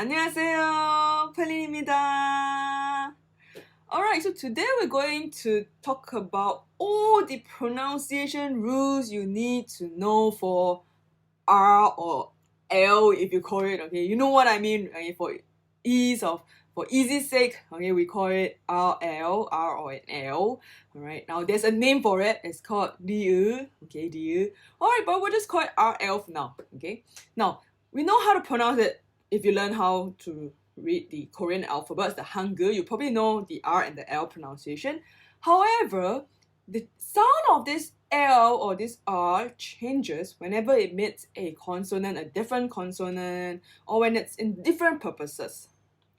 안녕하세요, 펠린입니다. Alright, so today we're going to talk about all the pronunciation rules you need to know for R or L, if you call it, okay? You know what I mean, okay? For easy's sake, okay, we call it R or an L. Alright, now there's a name for it, it's called Diu, okay, Diu. Alright, but we'll just call it RL for now, okay? Now, we know how to pronounce it. If you learn how to read the Korean alphabets, the Hangul, you probably know the R and the L pronunciation. However, the sound of this L or this R changes whenever it meets a consonant, a different consonant, or when it's in different purposes.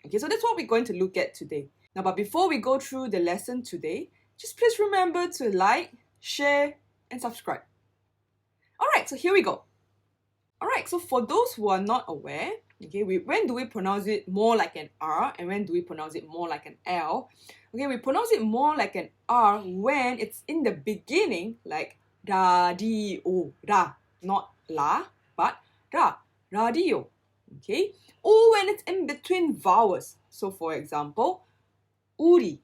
Okay, so that's what we're going to look at today. Now, but before we go through the lesson today, just please remember to like, share, and subscribe. Alright, so here we go. Alright, so for those who are not aware, okay, when do we pronounce it more like an R and when do we pronounce it more like an L? Okay, we pronounce it more like an R when it's in the beginning, like radio, ra, not la, but ra, radio, okay? Or when it's in between vowels. So for example, uri,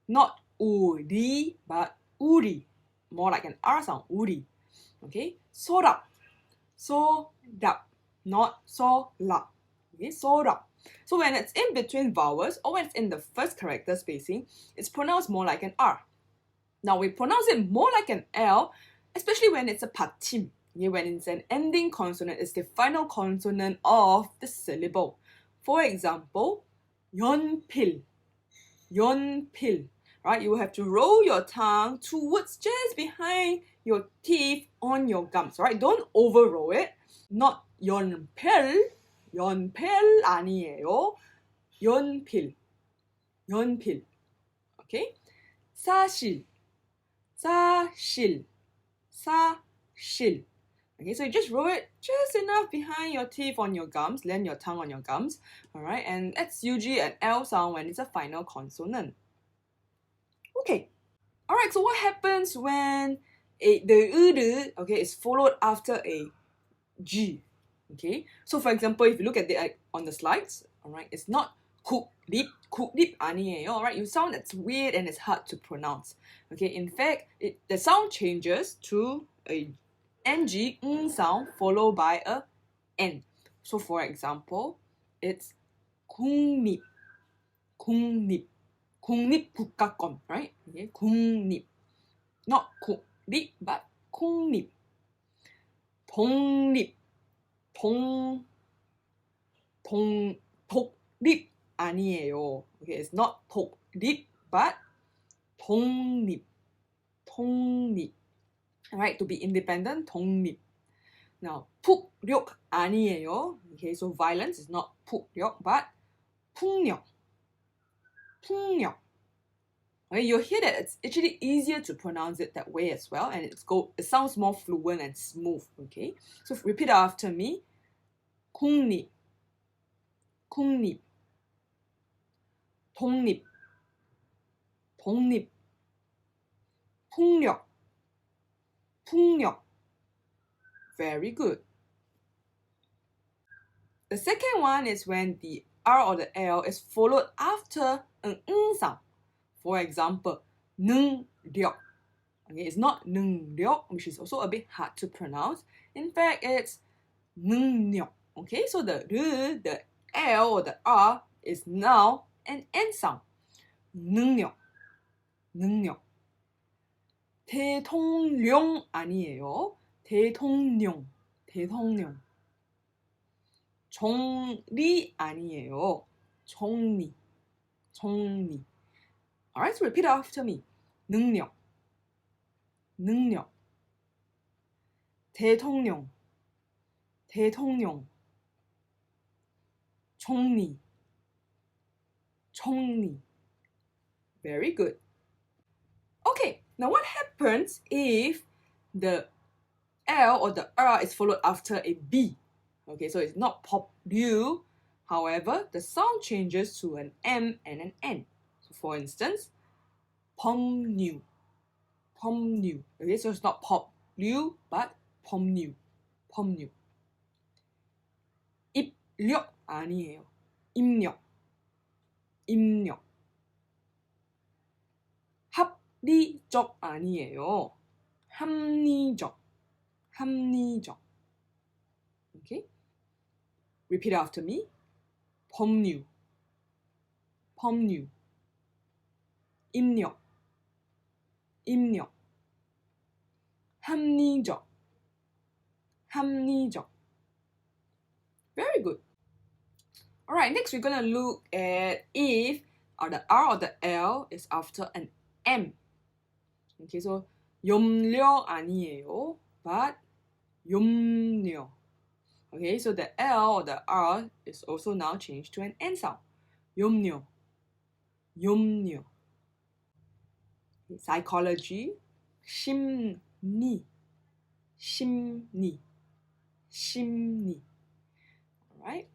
not uri, but uri, more like an R sound, uri, okay? Sora, so-da, not so-la. Okay, so-da. So when it's in between vowels or when it's in the first character spacing, it's pronounced more like an R. Now we pronounce it more like an L, especially when it's a patim. Okay, when it's an ending consonant, it's the final consonant of the syllable. For example, 연필, 연필. Right, you will have to roll your tongue towards just behind your teeth on your gums. Right, don't over roll it. Not 연필, 연필 아니에요. 연필, 연필. Okay, 사실, 사실, 사실. Okay, so you just roll it just enough behind your teeth on your gums, land your tongue on your gums. Alright, and that's usually an L sound when it's a final consonant. Okay, alright, so what happens when the okay, is followed after a G? Okay, so for example, if you look at it on the slides, alright, it's not 쿡립 아니에요. Alright, you sound that's weird and it's hard to pronounce. Okay, in fact, the sound changes to a NG sound followed by a N. So for example, it's 국립, 국립. 국립국가권, right? Okay, 국립. Not 국립, but 국립. 독립. 독립 아니에요. Okay, it's not 독립, but 독립. 독립. Alright, to be independent, 독립. Now, 폭력 아니에요. Okay, so violence is not 폭력, but 폭력. 폭력. Okay, you'll hear that it's actually easier to pronounce it that way as well, and it sounds more fluent and smooth. Okay, so repeat after me. 국립, 국립, 독립, 독립, 폭력, 폭력. Very good. The second one is when the R or the L is followed after an sound. For example, 능력. Okay, it's not 능력, which is also a bit hard to pronounce. In fact, it's 능력. Okay, so the L or the R is now an N sound. 능력, 능력. 대통령 아니에요. 대통령, 대통령. 정리 아니에요. 정리, 정리. Alright, so repeat after me. 능력, 능력. 대통령, 대통령. 정리, 정리. Very good. Okay, now what happens if the L or the R is followed after a B? Okay, so it's not pop류. However, the sound changes to an M and an N. So for instance, 법률, 법률. Okay, so it's not pop류, but 법률, 법률. 입력 아니에요. 입력, 입력. 합리적 아니에요. 합리적, 합리적. Okay? Repeat after me. 법률, 법률. 입력, 입력. 합리적, 합리적. Very good. Alright, next we're gonna look at if the R or the L is after an M. Okay, so 염려 아니에요, but 염려. Okay, so the L or the R is also now changed to an N sound. 염려, 염려. Psychology, 심리, 심리, 심리. Alright,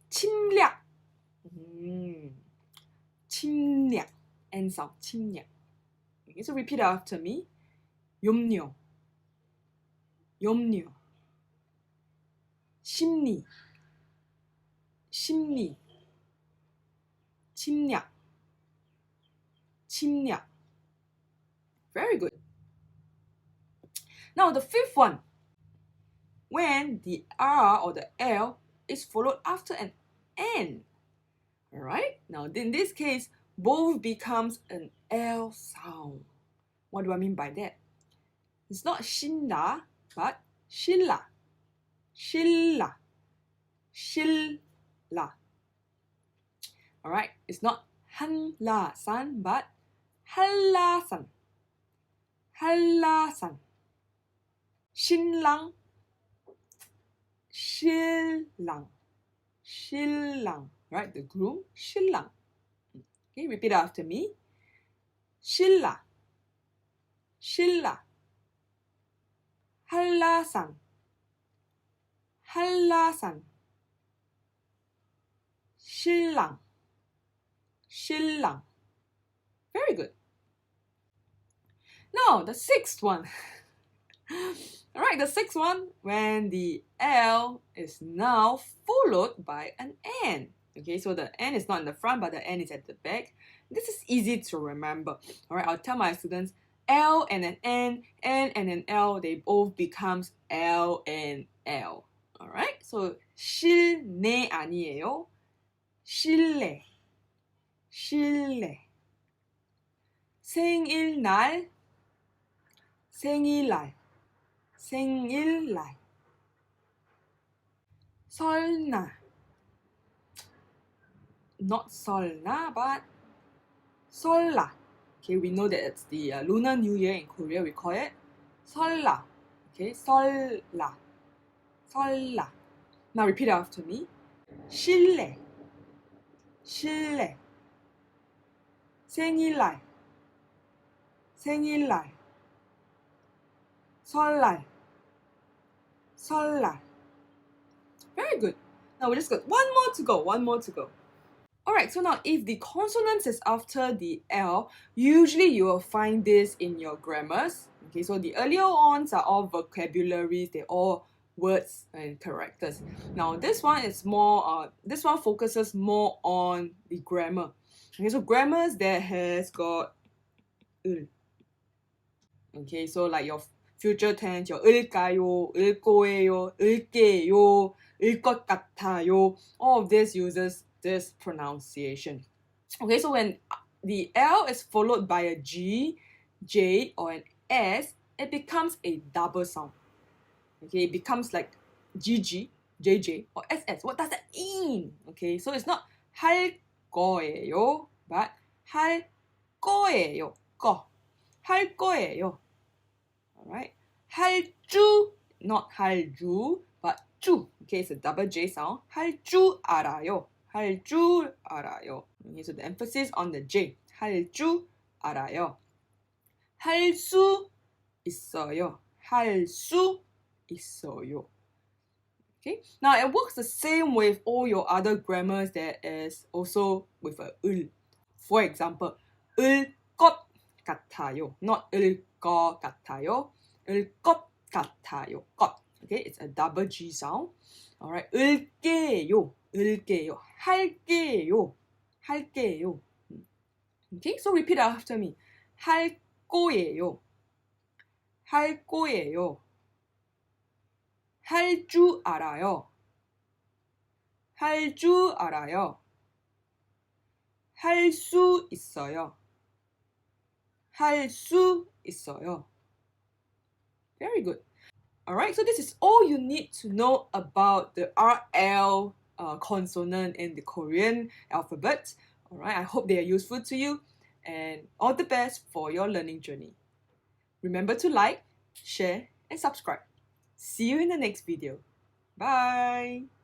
침략, 침략, N sound, 침략. Okay, so repeat after me. 염려, 염려. 심리, 심리. 침략, 침략. Very good. Now the fifth one. When the R or the L is followed after an N. Alright? Now in this case, both becomes an L sound. What do I mean by that? It's not 신라, but 신라, 신라, 신라. Alright? It's not 한라산, but 한라산, 한라산. 신랑, 신랑, 신랑. Right? The groom, 신랑. Okay, repeat after me. 신라, 신라. 한라산, 한라산. 신랑, 신랑. Very good. Now, the sixth one. Alright, the sixth one, when the L is now followed by an N. Okay, so the N is not in the front, but the N is at the back. This is easy to remember. Alright, I'll tell my students, L and an N and an L, they both becomes L and L. Alright, so 실내 아니에요. 실내, 실내. 생일날, 생일날, 생일날. 설날, not 설날, but 설날. Okay, we know that it's the Lunar New Year in Korea, we call it 설날. Okay, 설날, 설날. Now repeat after me. 실내, 실내. 생일날, 생일날. 설날, 설날. Very good. Now we just got one more to go, one more to go. Alright, so now if the consonant is after the L, usually you will find this in your grammars. Okay, so the earlier ones are all vocabularies, they're all words and characters. Now this one is more, this one focuses more on the grammar. Okay, so grammars that has got Okay, so like your future tense, your 을까요, 을 거예요, 을게요, 을 것 같아요. All of this uses this pronunciation. Okay, so when the L is followed by a G, J, or an S, it becomes a double sound. Okay, it becomes like GG, JJ, or SS. What does that mean? Okay, so it's not 할 거예요, but 할 거예요. 거. 할 거예요. Alright. 할 줄, not 할 주, but 주. Okay, it's a double J sound. 할 줄 알아요. 할 줄 알아요. Okay, so the emphasis on the J. 할 줄 알아요. 할 수 있어요. 할 수 있어요. Okay, now it works the same with all your other grammars that is also with a 을. For example, 을 것 같아요. Not 을 거 같아요. 을 것 같아요. 것. Okay, it's a double G sound. Alright, 을게요. 을게요. 할게요. 할게요. Okay, so repeat after me. 할 거예요. 할 거예요. 할 줄 알아요. 할 줄 알아요. 할 수 있어요. 할 수 있어요. Very good. Alright, so this is all you need to know about the RL consonant in the Korean alphabet. Alright, I hope they are useful to you and all the best for your learning journey. Remember to like, share, and subscribe. See you in the next video. Bye!